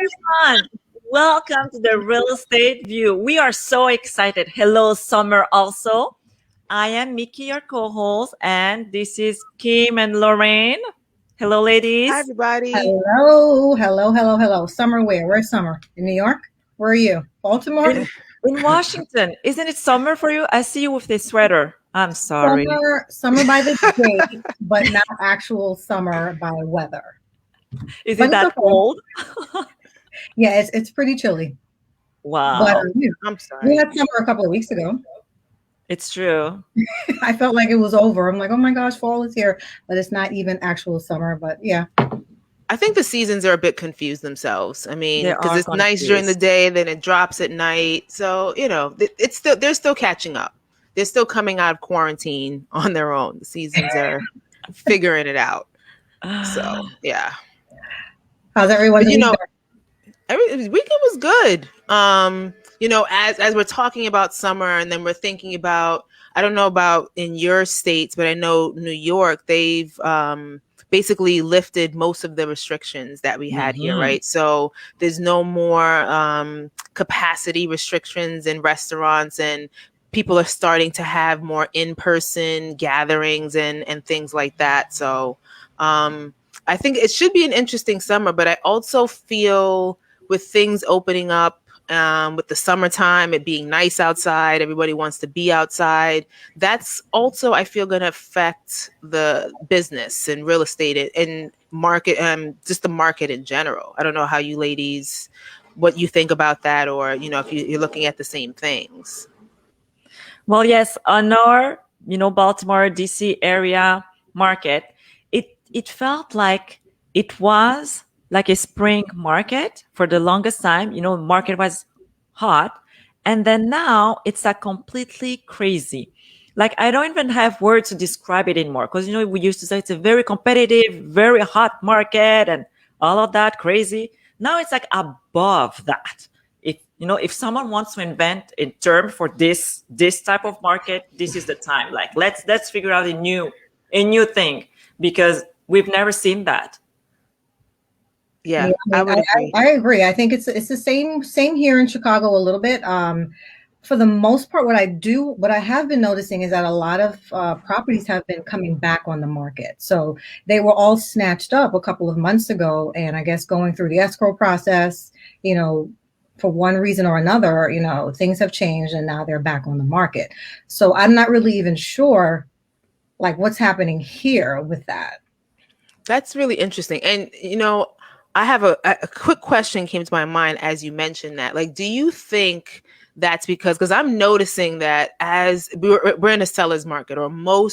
everyone. Welcome to the Real Estate View. We are so excited. Hello, Summer, also. I am Miki, your co host, and this is Kim and Lorraine. Hello, Hi, ladies. everybody. Hello. Summer where? Where's Summer? In New York? Where are you? Baltimore? In Washington. Isn't it summer for you? I see you with this sweater. I'm sorry. Summer by the date, but not actual summer by weather. Is But it it's that okay. cold? Yeah, it's pretty chilly. But Wow. I'm we sorry. had summer a couple of weeks ago. It's true. I felt like it was over. I'm like, oh my gosh, fall is here. But it's not even actual summer. But yeah. I think the seasons are a bit confused themselves. I mean, They because are it's nice during the confused. day, then it drops at night. So, it's still they're still catching up. They're still coming out of quarantine on their own. The seasons are figuring it out. So, yeah. How's everyone's But week been? every weekend was good. As we're talking about summer and then we're thinking about, I don't know about in your states, but I know New York, they've basically lifted most of the restrictions that we had here, Mhm. right? So there's no more capacity restrictions in restaurants, and people are starting to have more in-person gatherings and things like that. So I think it should be an interesting summer, but I also feel with things opening up, with the summertime, it being nice outside, everybody wants to be outside. That's also, I feel, going to affect the business and real estate and market, just the market in general. I don't know how you ladies, what you think about that, or if you're looking at the same things. Well, yes, on our, Baltimore, DC area market, it felt like it was like a spring market for the longest time. Market was hot. And then now it's like completely crazy. Like I don't even have words to describe it anymore. Because we used to say it's a very competitive, very hot market and all of that crazy. Now it's like above that. If someone wants to invent a term for this type of market, this is the time. Like let's figure out a new thing because we've never seen that. Yeah, Yeah, I would agree. I agree. I think it's the same here in Chicago a little bit. For the most part, what I have been noticing is that a lot of properties have been coming back on the market. So they were all snatched up a couple of months ago, and I guess going through the escrow process, for one reason or another, things have changed and now they're back on the market. So I'm not really even sure, like what's happening here with that. That's really interesting. And, I have a quick question came to my mind as you mentioned that. Like, do you think that's because I'm noticing that as we're in a seller's market, or when we're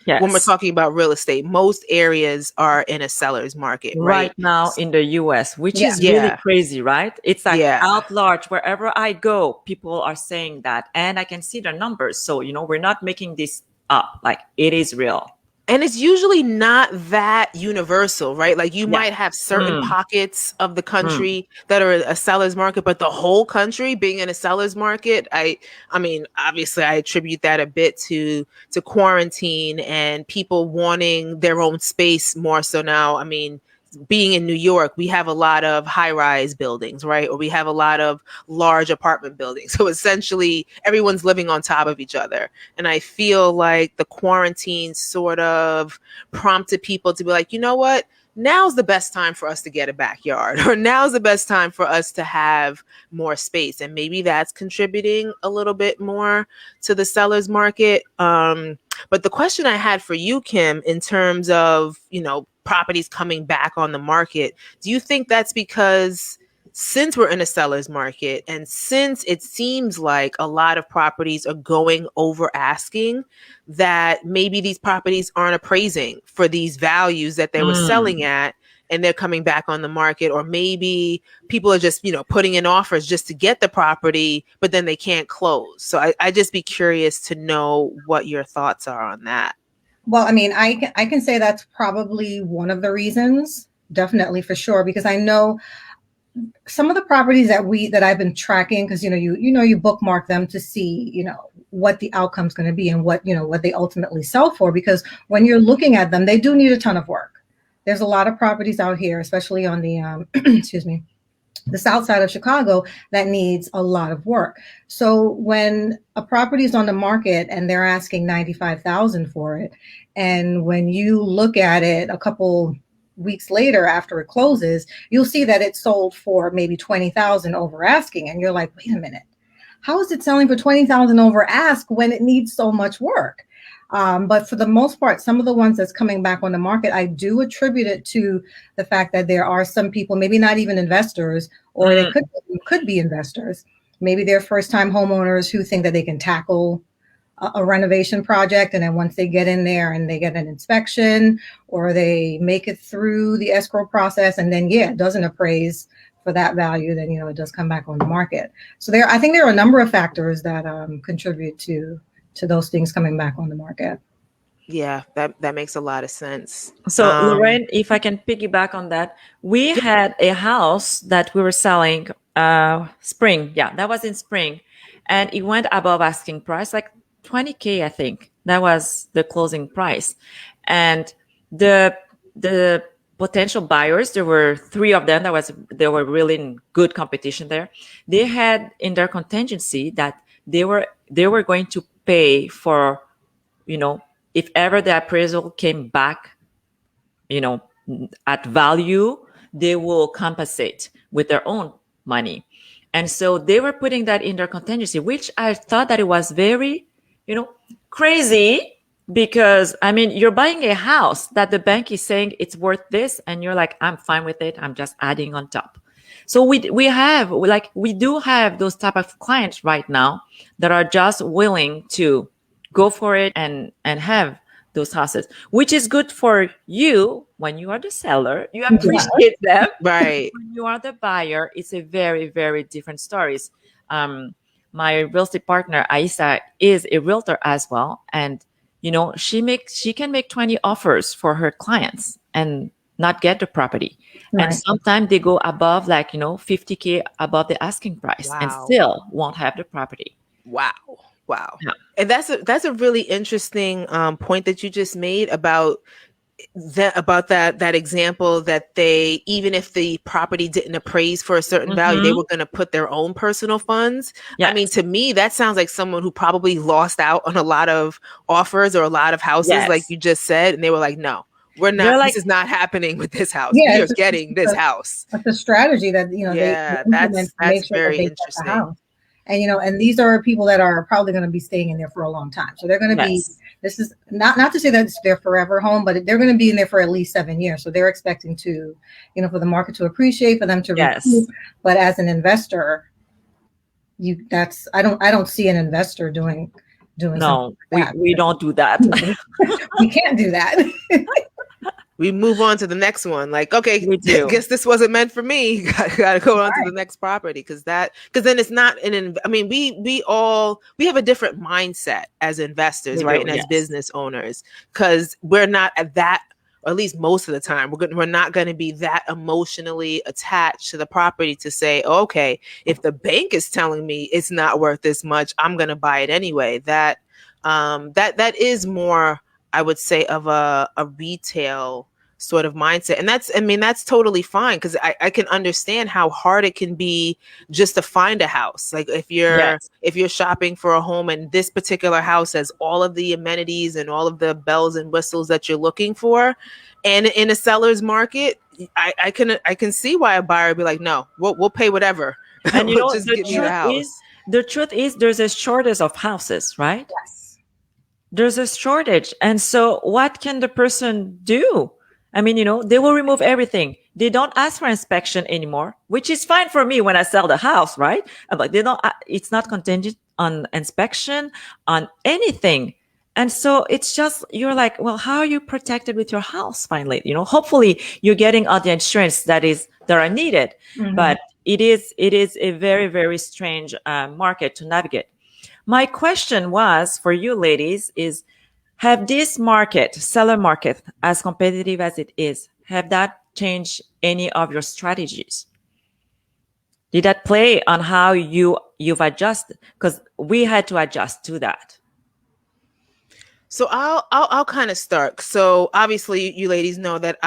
Yes. talking about real estate, most areas are in a seller's market, Right right? now in the US, which Yeah. is really Yeah. crazy, right? It's like Yeah. out large, wherever I go, people are saying that, and I can see the numbers. So, we're not making this up. Like it is real. And it's usually not that universal, right? Like you Yeah. might have certain Mm, pockets of the mm. country that are a seller's market, but the whole country being in a seller's market, I mean, obviously I attribute that a bit to quarantine and people wanting their own space more so now. I mean, being in New York, we have a lot of high-rise buildings, right? Or we have a lot of large apartment buildings. So essentially everyone's living on top of each other. And I feel like the quarantine sort of prompted people to be like, you know what? Now's the best time for us to get a backyard, or now's the best time for us to have more space. And maybe that's contributing a little bit more to the seller's market. But the question I had for you, Kim, in terms of, properties coming back on the market, do you think that's because since we're in a seller's market and since it seems like a lot of properties are going over asking, that maybe these properties aren't appraising for these values that they were selling Mm. at, and they're coming back on the market? Or maybe people are just, putting in offers just to get the property, but then they can't close. So I just be curious to know what your thoughts are on that. Well, I mean, I can say that's probably one of the reasons, definitely for sure, because I know some of the properties that I've been tracking, because you bookmark them to see what the outcome's going to be and what they ultimately sell for, because when you're looking at them, they do need a ton of work. There's a lot of properties out here, especially on the excuse me, the south side of Chicago that needs a lot of work. So when a property is on the market and they're asking 95,000 for it, and when you look at it a couple weeks later after it closes, you'll see that it's sold for maybe 20,000 over asking, and you're like, wait a minute, how is it selling for 20,000 over ask when it needs so much work? But for the most part, some of the ones that's coming back on the market, I do attribute it to the fact that there are some people, maybe not even investors, or they could be investors. Maybe they're first-time homeowners who think that they can tackle a renovation project, and then once they get in there and they get an inspection, or they make it through the escrow process, and then it doesn't appraise for that value, then it does come back on the market. So I think there are a number of factors that contribute to those things coming back on the market. Yeah, that makes a lot of sense. So Lorraine, if I can piggyback on that, we had a house that we were selling spring. Yeah, that was in spring. And it went above asking price, like 20K, I think. That was the closing price. And the potential buyers, there were 3 of them. They were really in good competition there. They had in their contingency that they were going to pay for, if ever the appraisal came back, at value, they will compensate with their own money. And so they were putting that in their contingency, which I thought that it was very, crazy, because you're buying a house that the bank is saying it's worth this, and you're like, I'm fine with it, I'm just adding on top. So we do have those type of clients right now that are just willing to go for it and have those houses, which is good for you when you are the seller. You appreciate them. Right. When you are the buyer, it's a very, very different stories. My real estate partner, Aisa, is a realtor as well. And, she can make 20 offers for her clients and not get the property. Right. And sometimes they go above 50K above the asking price. Wow. And still won't have the property. Wow. Yeah. And that's a really interesting point that you just made about that example, that they, even if the property didn't appraise for a certain value, they were going to put their own personal funds. Yes. To me, that sounds like someone who probably lost out on a lot of offers or a lot of houses, yes, like you just said. And they were like, no, we're not, this is not happening with this house. We are getting this house. That's a strategy that, that's very interesting. And, and these are people that are probably going to be staying in there for a long time. So they're going to be, this is not to say that it's their forever home, but they're going to be in there for at least 7 years. So they're expecting to, for the market to appreciate, for them to recoup. But as an investor, I don't see an investor doing no, like we don't do that. We can't do that. We move on to the next one. Like, okay, guess this wasn't meant for me. Got to go on to the next property, because then it's not we have a different mindset as investors, right? And as business owners, because we're not at that, or at least most of the time, we're not going to be that emotionally attached to the property to say, oh, okay, if the bank is telling me it's not worth this much, I'm going to buy it anyway. That is more, I would say, of a retail sort of mindset. And that's totally fine, because I can understand how hard it can be just to find a house. Like if you're shopping for a home and this particular house has all of the amenities and all of the bells and whistles that you're looking for, and in a seller's market, I can see why a buyer would be like, no, we'll pay whatever. And just give me the house. The truth is there's a shortage of houses, right? Yes. There's a shortage. And so what can the person do? They will remove everything. They don't ask for inspection anymore, which is fine for me when I sell the house, right? But it's not contingent on inspection, on anything. And so it's just, you're like, well, how are you protected with your house finally? Hopefully you're getting all the insurance that are needed. Mm-hmm. But it is a very, very strange market to navigate. My question was for you ladies is, have this seller market, as competitive as it is, have that changed any of your strategies? Did that play on how you've adjusted? Because we had to adjust to that. So I'll kind of start. So obviously you ladies know that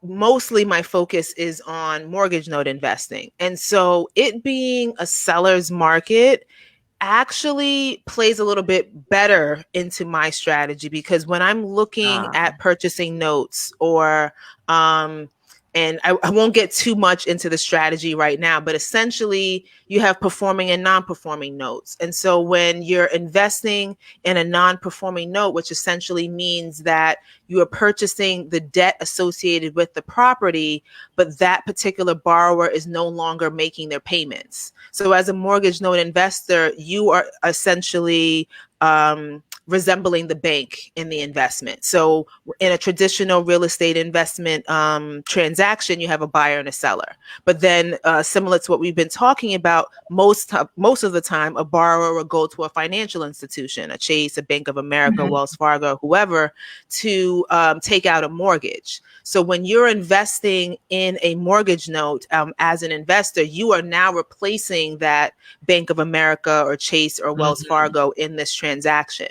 mostly my focus is on mortgage note investing. And so it being a seller's market actually plays a little bit better into my strategy, because when I'm looking at purchasing notes or and I won't get too much into the strategy right now, but essentially you have performing and non-performing notes. And so when you're investing in a non-performing note, which essentially means that you are purchasing the debt associated with the property, but that particular borrower is no longer making their payments. So as a mortgage note investor, you are essentially resembling the bank in the investment. So in a traditional real estate investment transaction, you have a buyer and a seller. But then similar to what we've been talking about, most of the time, a borrower will go to a financial institution, a Chase, a Bank of America, Wells Fargo, whoever, to take out a mortgage. So when you're investing in a mortgage note as an investor, you are now replacing that Bank of America or Chase or Wells Fargo in this transaction.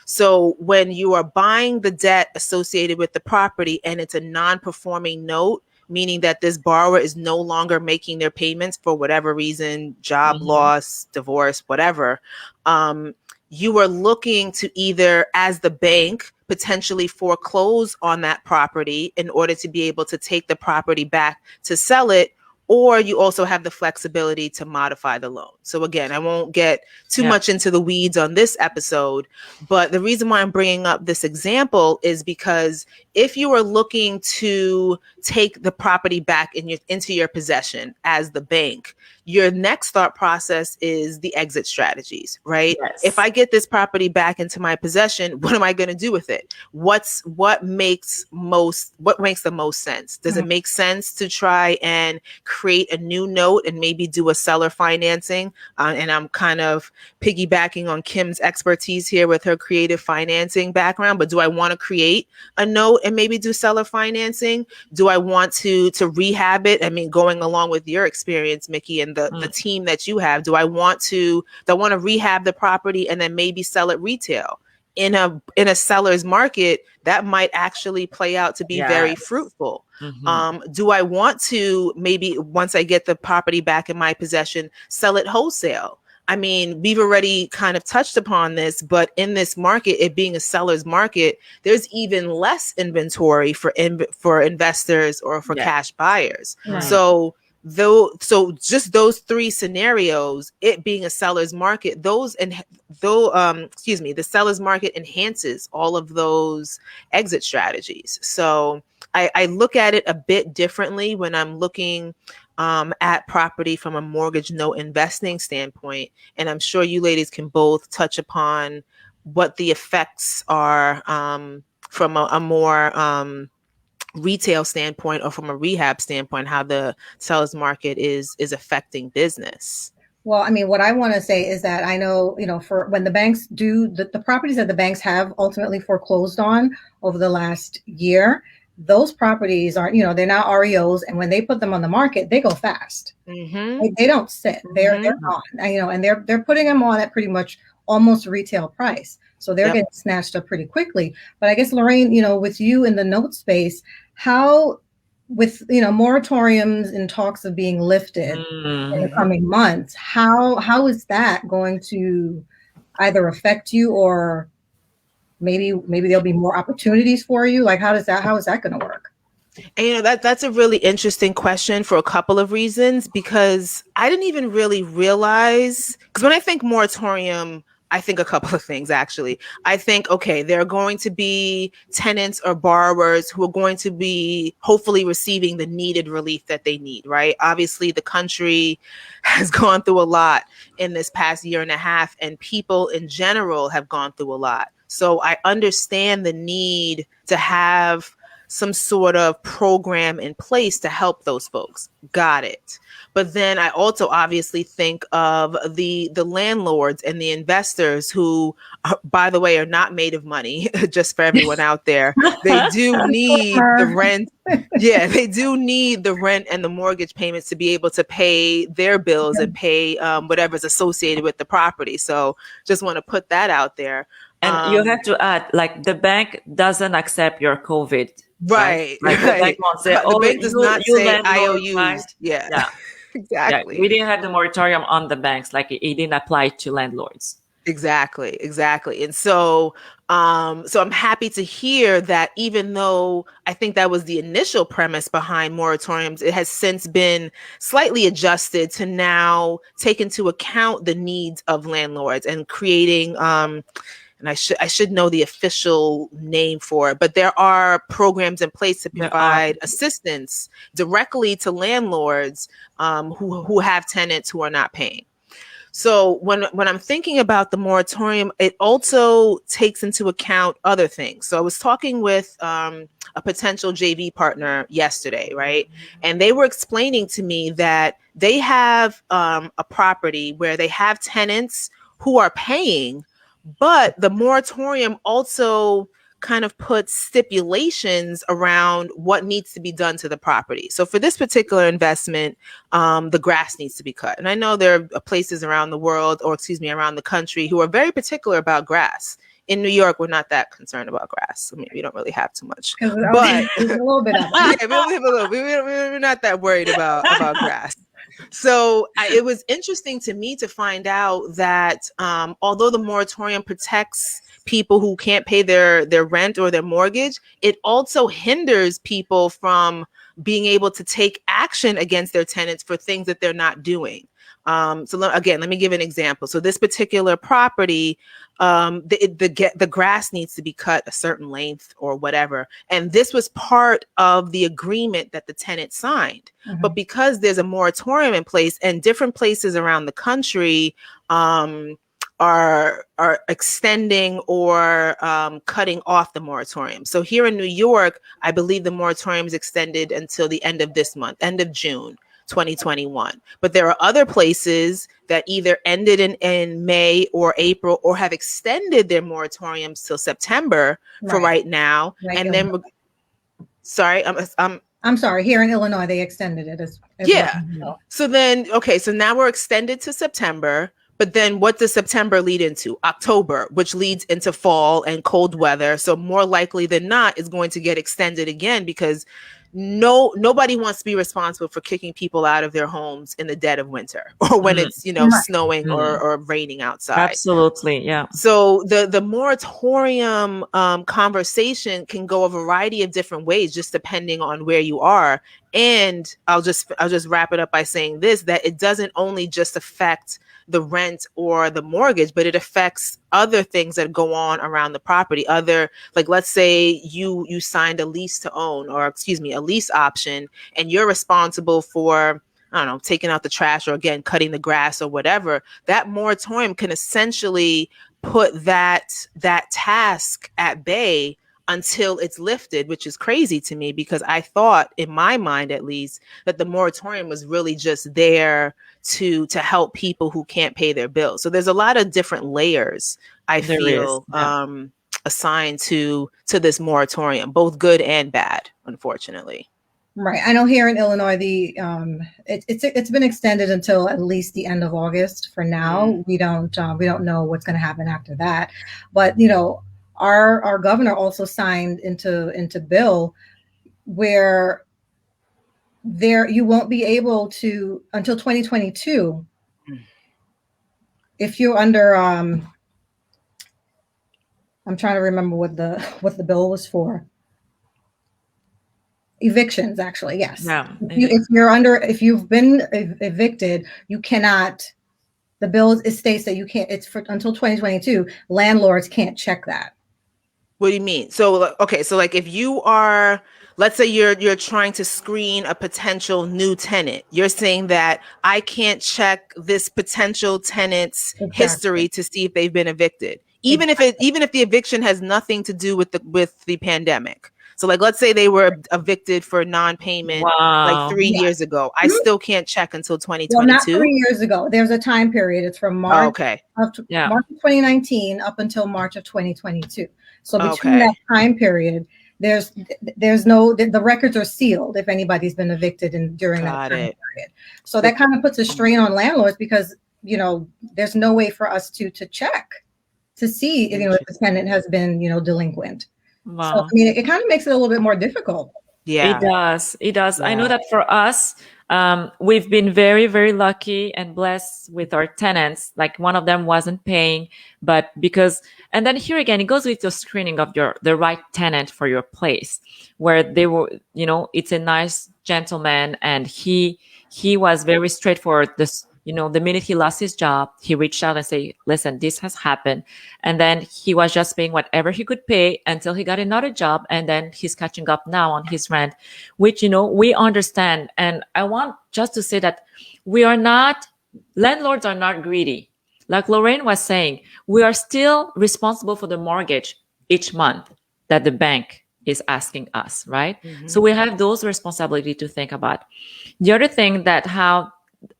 So when you are buying the debt associated with the property and it's a non-performing note, meaning that this borrower is no longer making their payments for whatever reason, job loss, divorce, whatever, you are looking to either, as the bank, potentially foreclose on that property in order to be able to take the property back to sell it, or you also have the flexibility to modify the loan. So again, I won't get too much into the weeds on this episode, but the reason why I'm bringing up this example is because if you are looking to take the property back into your possession as the bank, your next thought process is the exit strategies, right? Yes. If I get this property back into my possession, what am I going to do with it? What makes the most sense? Does it make sense to try and create a new note and maybe do a seller financing? And I'm kind of piggybacking on Kim's expertise here with her creative financing background, but do I want to create a note and maybe do seller financing? Do I want to rehab it? I mean, going along with your experience, Miki, and the team that you have, do I want to rehab the property and then maybe sell it retail? In a seller's market, that might actually play out to be very fruitful. Do I want to, maybe once I get the property back in my possession, sell it wholesale? I mean, we've already kind of touched upon this, but in this market, it being a seller's market, there's even less inventory for investors or for cash buyers. So just those three scenarios, it being a seller's market, the seller's market enhances all of those exit strategies. So I look at it a bit differently when I'm looking at property from a mortgage note investing standpoint. And I'm sure you ladies can both touch upon what the effects are from a more retail standpoint or from a rehab standpoint, how the seller's market is affecting business. Well, I mean, what I want to say is that I know, for when the banks do the properties that the banks have ultimately foreclosed on over the last year, those properties are, they're now REOs, and when they put them on the market, they go fast. They don't sit. They're on, and they're putting them on at pretty much almost retail price. So they're getting snatched up pretty quickly. But I guess, Lorraine, with you in the note space, how, with moratoriums and talks of being lifted in the coming months, how is that going to either affect you, or maybe there'll be more opportunities for you? Like, how is that going to work? And that's a really interesting question for a couple of reasons, because I didn't even really realize, because when I think moratorium, I think a couple of things, actually. I think, okay, there are going to be tenants or borrowers who are going to be hopefully receiving the needed relief that they need, right? Obviously, the country has gone through a lot in this past year and a half, and people in general have gone through a lot. So I understand the need to have some sort of program in place to help those folks. Got it. But then I also obviously think of the landlords and the investors who, by the way, are not made of money, just for everyone out there. They do need the rent. Yeah, they do need the rent and the mortgage payments to be able to pay their bills and pay whatever's associated with the property. So just want to put that out there. And you have to add, like, the bank doesn't accept your COVID, right? Right, Like the bank right. won't say, The "Oh, bank does not you say landlord, right?" IOUs. Yeah, Yeah, yeah. We exactly. didn't have the moratorium on the banks, like it didn't apply to landlords. Exactly, exactly. And so so I'm happy to hear that even though I think that was the initial premise behind moratoriums, it has since been slightly adjusted to now take into account the needs of landlords and creating and I should know the official name for it, but there are programs in place to There are, provide assistance directly to landlords who have tenants who are not paying. So when I'm thinking about the moratorium, it also takes into account other things. So I was talking with a potential JV partner yesterday, right? And they were explaining to me that they have a property where they have tenants who are paying, but the moratorium also kind of puts stipulations around what needs to be done to the property. So for this particular investment, the grass needs to be cut. And I know there are places around the world, or excuse me, around the country, who are very particular about grass. In New York, we're not that concerned about grass. I mean, we don't really have too much, but a little bit of yeah, it. we only have a little. We're not that worried about grass. So it was interesting to me to find out that although the moratorium protects people who can't pay their rent or their mortgage, it also hinders people from being able to take action against their tenants for things that they're not doing. Again, let me give an example. So this particular property, the grass needs to be cut a certain length or whatever, and this was part of the agreement that the tenant signed. Mhm. But because there's a moratorium in place, and different places around the country are extending or cutting off the moratorium. So here in New York, I believe the moratorium is extended until the end of this month, end of June 2021. But there are other places that either ended in May or April, or have extended their moratoriums till September for right now. Like and then sorry, I'm sorry, here in Illinois, they extended it as yeah. well. So then, okay, so now we're extended to September, but then what does September lead into? October, which leads into fall and cold weather. So more likely than not, is going to get extended again, because nobody wants to be responsible for kicking people out of their homes in the dead of winter, or when it's, Right. snowing or raining outside. absolutely, yeah. So the moratorium conversation can go a variety of different ways, just depending on where you are. And I'll just wrap it up by saying this, that it doesn't only just affect the rent or the mortgage, but it affects other things that go on around the property. Like, let's say you signed a lease to own, or excuse me, a lease option, and you're responsible for, I don't know, taking out the trash, or again, cutting the grass or whatever. That moratorium can essentially put that task at bay until it's lifted, which is crazy to me, because I thought, in my mind at least, that the moratorium was really just there to help people who can't pay their bills. So there's a lot of different layers, I feel, assigned to this moratorium, both good and bad, unfortunately. Right. I know here in Illinois, it's been extended until at least the end of August. For now, we don't know what's going to happen after that. But our governor also signed into bill where you won't be able to until 2022 if you're under I'm trying to remember what the bill was for. Evictions, actually, yes. Yeah. If you've been evicted, you cannot. The bill, it states that you can't. It's for until 2022. Landlords can't check that. What do you mean? So, okay, so like if you are, let's say you're trying to screen a potential new tenant, you're saying that I can't check this potential tenant's history to see if they've been evicted, even if the eviction has nothing to do with the pandemic. So, like, let's say they were evicted for non-payment like 3 years ago. I still can't check until 2022. Well, not 3 years ago. There's a time period. It's from March of 2019 up until March of 2022. So between that time period, there's no, the records are sealed if anybody's been evicted during that time period. So that kind of puts a strain on landlords, because there's no way for us to check. to see, if the tenant has been, delinquent. So, I Wow. mean, it kind of makes it a little bit more difficult. It Yeah. does. It does. I know Yeah. that for us, we've been very, very lucky and blessed with our tenants. Like one of them wasn't paying, but because, and then here again, it goes with the screening of the right tenant for your place, where they were, it's a nice gentleman, and he was very straightforward. This, the minute he lost his job, he reached out and say, "Listen, this has happened," and then he was just paying whatever he could pay until he got another job, and then he's catching up now on his rent, which we understand. And I want just to say that we are not landlords are not greedy. Like Lorraine was saying, we are still responsible for the mortgage each month that the bank is asking us, right? So we have those responsibility to think about. The other thing that how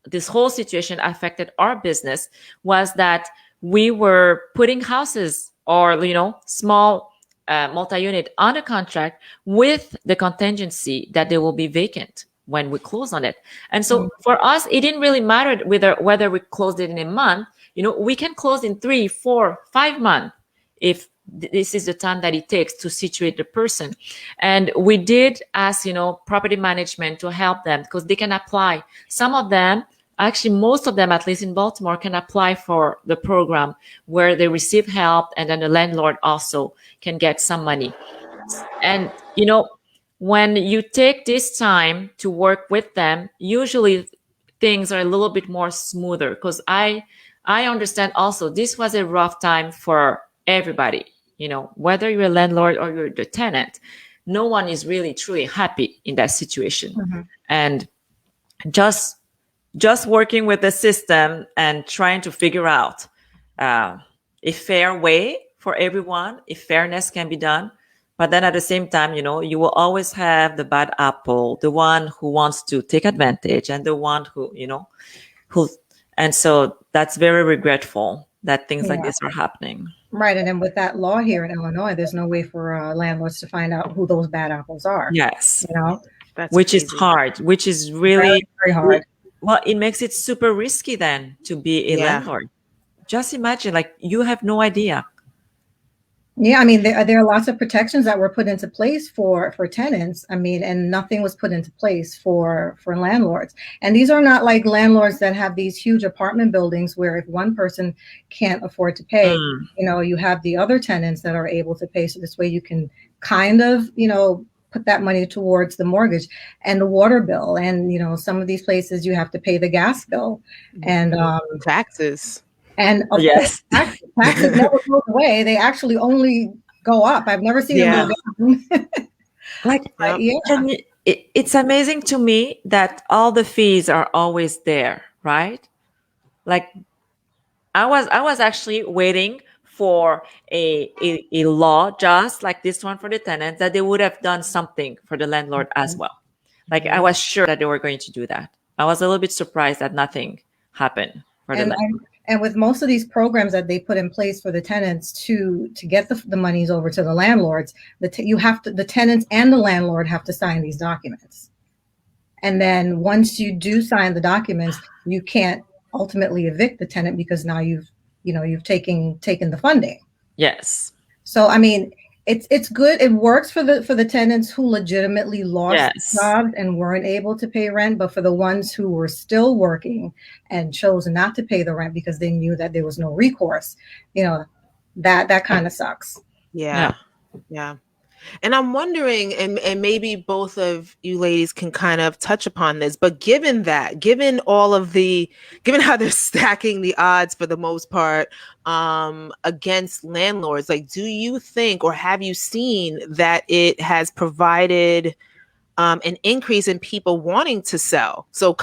this whole situation affected our business was that we were putting houses or small multi-unit on a contract with the contingency that they will be vacant when we close on it. And so for us, it didn't really matter whether we closed it in a month. We can close in 3, 4, 5 months if this is the time that it takes to situate the person. And we did ask, property management to help them because they can apply. Some of them, actually most of them, at least in Baltimore, can apply for the program where they receive help, and then the landlord also can get some money. And when you take this time to work with them, usually things are a little bit more smoother, because I understand also this was a rough time for everybody. Whether you're a landlord or you're the tenant, no one is really truly happy in that situation. And just working with the system and trying to figure out a fair way for everyone, if fairness can be done. But then at the same time, you will always have the bad apple, the one who wants to take advantage, and the one who, and so that's very regretful that things like Yeah. this are happening. Right. And then with that law here in Illinois, there's no way for landlords to find out who those bad apples are. Yes. That's Which is crazy. hard, which is Very, really, very hard. well, it makes it super risky then to be a Yeah. landlord. Just imagine, like, you have no idea. Yeah, I mean, there are lots of protections that were put into place for tenants. I mean, and nothing was put into place for landlords. And these are not like landlords that have these huge apartment buildings where if one person can't afford to pay, you have the other tenants that are able to pay. So this way you can kind of, put that money towards the mortgage and the water bill. And, some of these places you have to pay the gas bill and Taxes. and of Yes. course, taxes never go away. They actually only go up. I've never seen them go down. Like, Yep. Yeah. it's amazing to me that all the fees are always there, right? Like, I was actually waiting for a law just like this one for the tenants, that they would have done something for the landlord as well. Like, I was sure that they were going to do that. I was a little bit surprised that nothing happened for the And, landlord. and with most of these programs that they put in place for the tenants to get the monies over to the landlords, the tenants and the landlord have to sign these documents. And then once you do sign the documents, you can't ultimately evict the tenant because now you've taken the funding. Yes. So I mean, it's good. It works for the tenants who legitimately lost jobs and weren't able to pay rent, but for the ones who were still working and chose not to pay the rent because they knew that there was no recourse, that kind of sucks. Yeah. And I'm wondering, and maybe both of you ladies can kind of touch upon this, but given how they're stacking the odds for the most part against landlords, like, do you think, or have you seen that it has provided an increase in people wanting to sell? So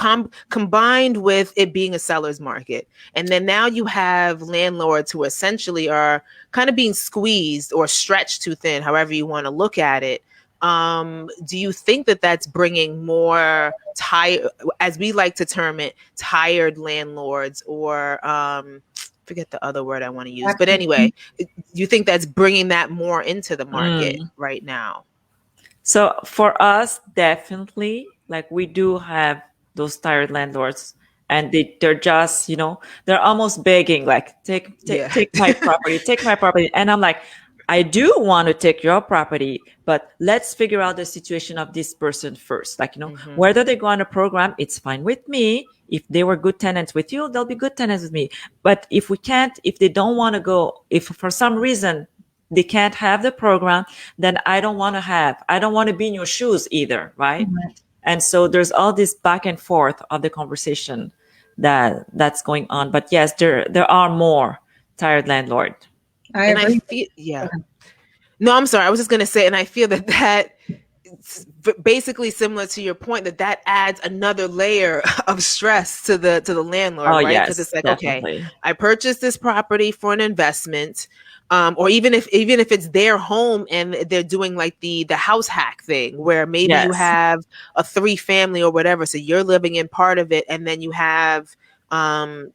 combined with it being a seller's market, and then now you have landlords who essentially are kind of being squeezed or stretched too thin, however you want to look at it. Do you think that that's bringing more tired, as we like to term it, tired landlords, or forget the other word I want to use, but anyway, do you think that's bringing that more into the market right now? So for us, definitely, like, we do have those tired landlords and they're just, they're almost begging, like, Yeah. take my property, take my property. And I'm like, I do want to take your property, but let's figure out the situation of this person first. Like, whether they go on a program, it's fine with me. If they were good tenants with you, they'll be good tenants with me. But if we can't, if they don't want to go, if for some reason they can't have the program, then I don't want to be in your shoes either. Right. And so there's all this back and forth of the conversation that's going on. But yes, there are more tired landlord. I And I agree. feel, yeah. No, I'm sorry. I was just going to say, and I feel that it's basically similar to your point, that adds another layer of stress to the landlord, Oh, right? yes, Because it's like, definitely. okay, I purchased this property for an investment, or even if it's their home and they're doing like the house hack thing, where maybe you Yes. have a 3-family or whatever, so you're living in part of it, and then you have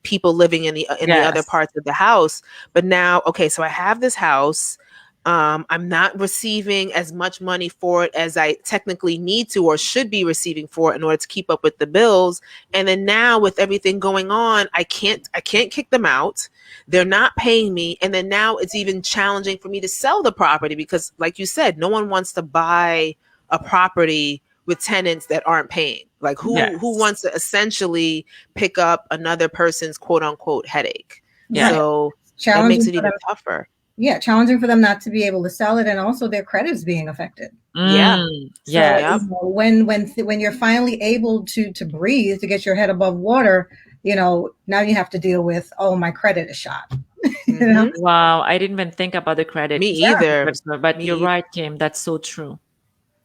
people living in the other Yes. parts of the house. But now, okay, so I have this house. I'm not receiving as much money for it as I technically need to or should be receiving for it in order to keep up with the bills. And then now with everything going on, I can't kick them out. They're not paying me. And then now it's even challenging for me to sell the property because, like you said, no one wants to buy a property with tenants that aren't paying. Like who Yes. wants to essentially pick up another person's quote unquote headache? Yeah. So that Challenging makes it for even them. tougher. Yeah, challenging for them not to be able to sell it, and also their credit's being affected. Yeah. So Yeah. when you're finally able to breathe, to get your head above water, now you have to deal with, oh, my credit is shot. You know? Wow, I didn't even think about the credit. Me either. But you're right, Kim. That's so true.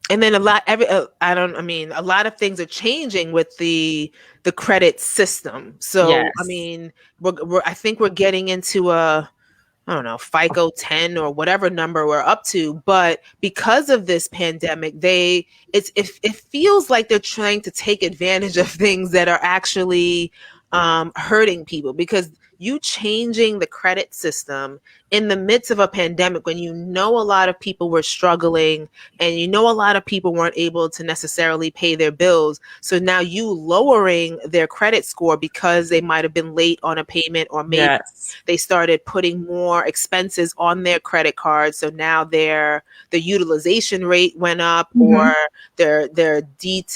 And then a lot of things are changing with the credit system. So Yes. I mean, I think we're getting into I don't know, FICO 10 or whatever number we're up to. But because of this pandemic, it feels like they're trying to take advantage of things that are actually hurting people, because you changing the credit system in the midst of a pandemic, when a lot of people were struggling and a lot of people weren't able to necessarily pay their bills. So now you lowering their credit score because they might have been late on a payment, or maybe they started putting more expenses on their credit card. So now the utilization rate went up, or their DTV,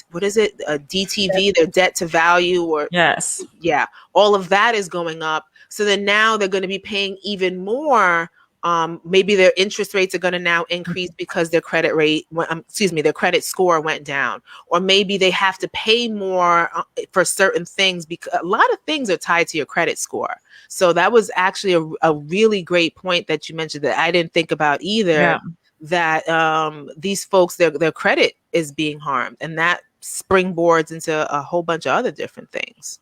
their debt to value, or all of that is going up. So then now they're going to be paying even more. Maybe their interest rates are going to now increase because their credit their credit score went down, or maybe they have to pay more for certain things, because a lot of things are tied to your credit score. So that was actually a really great point that you mentioned that I didn't think about either. That these folks, their credit is being harmed, and that springboards into a whole bunch of other different things.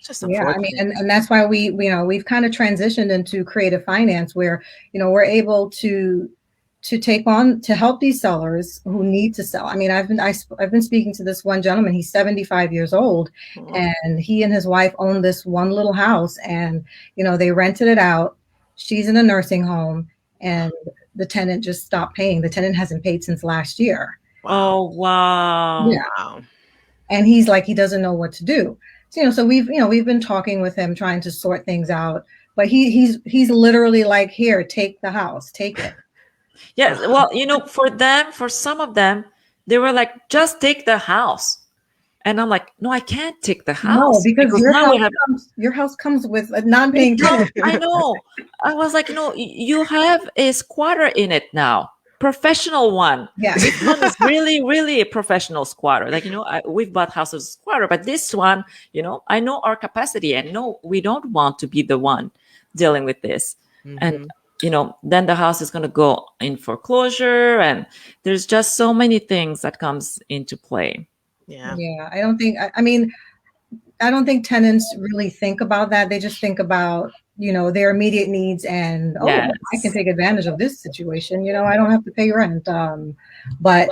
Just I mean, and that's why we've kind of transitioned into creative finance, where we're able to take on, to help these sellers who need to sell. I mean, I've been speaking to this one gentleman. He's 75 years old, and he and his wife own this one little house, and they rented it out. She's in a nursing home, and the tenant just stopped paying. The tenant hasn't paid since last year. Oh, wow. Yeah. And he's like, he doesn't know what to do. So we've been talking with him, trying to sort things out, but he's literally like, here, take the house, take it. Yes. Well, for some of them, they were like, just take the house. And I'm like, no, I can't take the house. No, because your house comes with a non-paying tenant. I know. I was like, no, you have a squatter in it now. Professional one. Yeah. This one is really, really a professional squatter. Like, we've bought houses squatter, but this one, I know our capacity, and no, we don't want to be the one dealing with this. And, then the house is going to go in foreclosure, and there's just so many things that comes into play. Yeah. I don't think tenants really think about that. They just think about, their immediate needs, and I can take advantage of this situation. I don't have to pay rent. But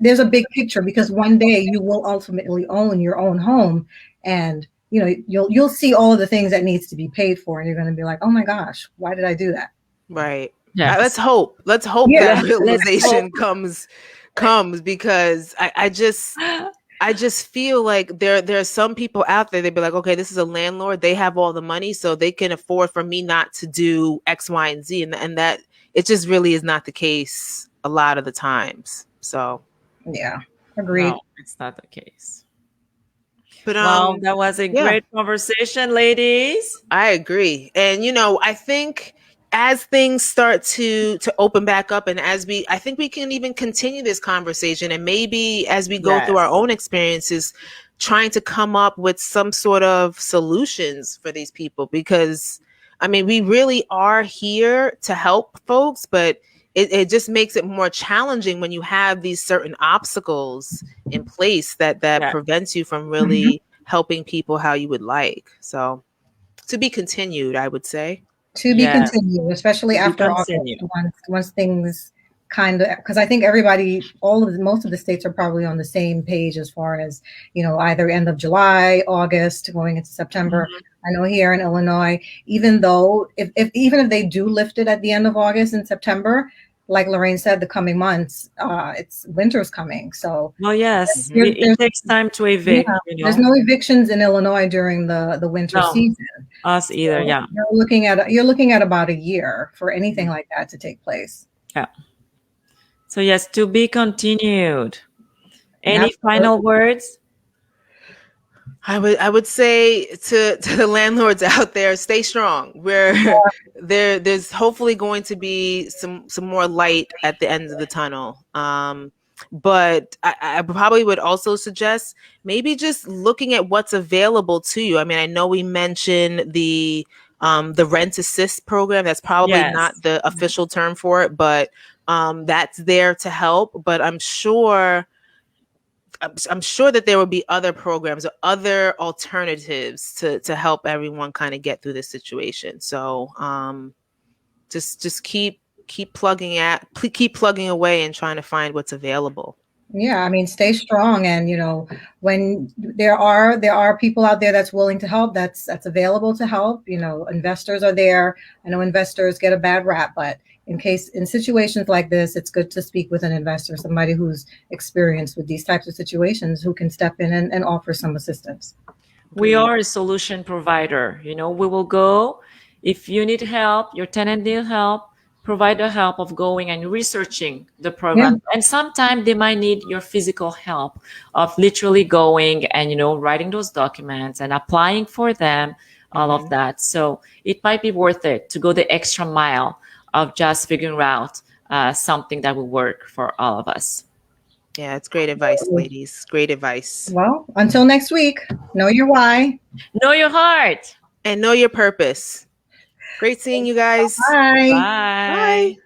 there's a big picture, because one day you will ultimately own your own home, and you'll see all of the things that needs to be paid for, and you're going to be like, oh my gosh, why did I do that? Right. Yeah. Let's hope that realization comes, because I just I just feel like there are some people out there, they'd be like, okay, this is a landlord. They have all the money, so they can afford for me not to do X, Y, and Z. And that it just really is not the case a lot of the times. So Yeah, agreed. No, it's not the case. but Well, that was a yeah. great conversation, ladies. I agree. And I think as things start to open back up, and I think we can even continue this conversation, and maybe as we go through our Yes. own experiences, trying to come up with some sort of solutions for these people, because I mean, we really are here to help folks, but it just makes it more challenging when you have these certain obstacles in place that Yeah. prevents you from really helping people how you would like. So to be continued, I would say. To be Yes. continued, especially To be after August, continued. once things kind of, because I think most of the states are probably on the same page as far as, either end of July, August, going into September. Mhm. I know here in Illinois, even though even if they do lift it at the end of August and September, like Lorraine said, the coming months, it's winter's coming. So Well, yes, Mhm. it takes time to evict, yeah, there's no evictions in Illinois during the winter No, season. us either. So Yeah. you're looking at about a year for anything Mhm. like that to take place. Yeah. So yes, to be continued. Any Absolutely. final words? I would say to the landlords out there, stay strong. There's hopefully going to be some more light at the end of the tunnel. But I probably would also suggest maybe just looking at what's available to you. I mean, I know we mentioned the rent assist program. That's probably not Yes. the official term for it, but that's there to help. But I'm sure that there will be other programs or other alternatives to help everyone kind of get through this situation. So just keep plugging away and trying to find what's available. Yeah, I mean, stay strong, and when there are people out there that's willing to help, that's available to help. Investors are there. I know investors get a bad rap, but in situations like this, it's good to speak with an investor, somebody who's experienced with these types of situations, who can step in and offer some assistance. We Agreed. are a solution provider. We will go if you need help, your tenant need help, provide the help of going and researching the Yeah. program. And sometimes they might need your physical help of literally going and writing those documents and applying for them, all of Mhm. that. So it might be worth it to go the extra mile of just figuring out something that will work for all of us. Yeah, it's great advice, ladies. Great advice. Well, until next week, know your why. Know your heart. And know your purpose. Great seeing you guys. Bye. Bye. Bye.